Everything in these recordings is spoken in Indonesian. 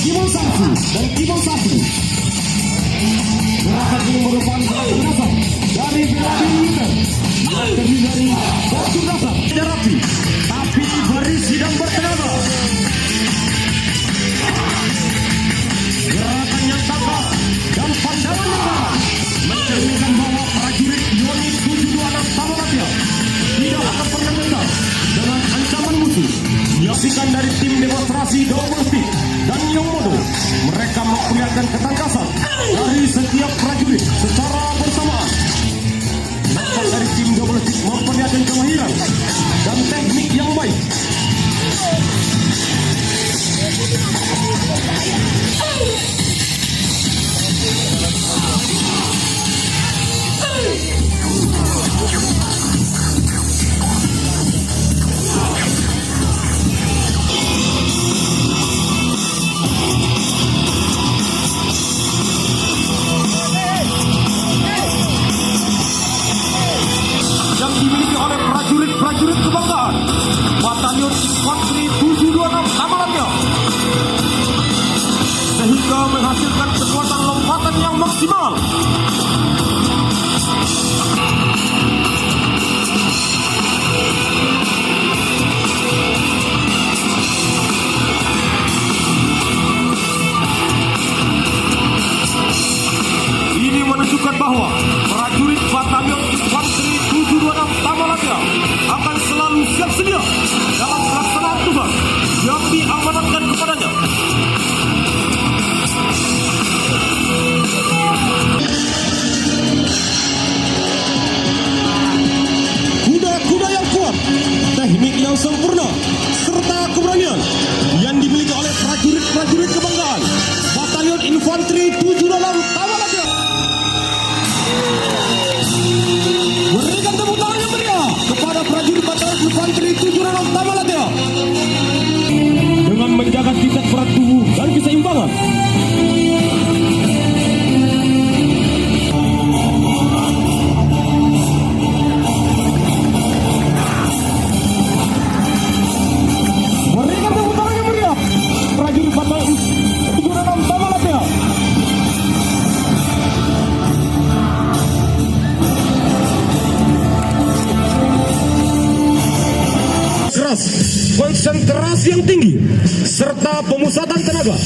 Kimosaku dan Kimosaku. Gerakan ini merupakan gerakan dasar dari bela diri militer yang terdiri dari postur dasar tidak rapi tapi berisi dan bertenaga. Gerakan yang sabar dan pandangan yang dalam mencerminkan bahwa prajurit unit 726 Tamalapia tidak akan pernah gentar dengan ancaman musuh. Menyaksikan dari tim demonstrasi double stick dan Yomodo, mereka memperlihatkan ketangkasan dari setiap prajurit secara bersamaan. Nampak dari tim double stick memperlihatkan kemahiran dan teknik yang baik. Yang dimiliki oleh prajurit kebanggaan Batalion Infanteri 726 Tamalapia, sehingga menghasilkan kekuatan lompatan yang maksimal. Ini menunjukkan bahwa prajurit Batalion Infanteri 726 Tamalapia akan selalu siap sedia dalam pelaksanaan tugas yang diamanatkan kepadanya. Kuda-kuda yang kuat, teknik yang sempurna, serta keberanian yang dimiliki oleh prajurit kebanggaan Batalion Infanteri 726 Tamalapia. Berikan tepuk tangan yang meriah kepada prajurit Batalion Infanteri 726 Tamalapia dengan menjaga tingkat berat tubuh dan keseimbangan. Berikan tepuk tangan yang meriah prajurit Batalion 726 Tamalapia. Keras, konsentrasi yang tinggi, serta pemusatan tenaga.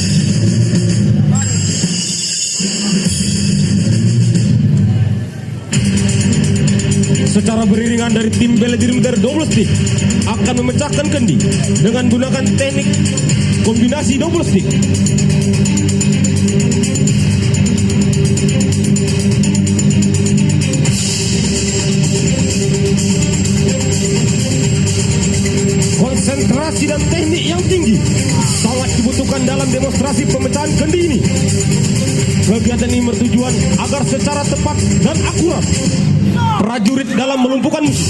Secara beriringan dari tim bela diri militer double stick akan memecahkan kendi dengan gunakan teknik kombinasi double stick. Konsentrasi dan teknik yang tinggi sangat dibutuhkan dalam demonstrasi pemecahan kendi ini. Kegiatan ini bertujuan agar secara tepat dan akurat prajurit dalam melumpuhkan musuh.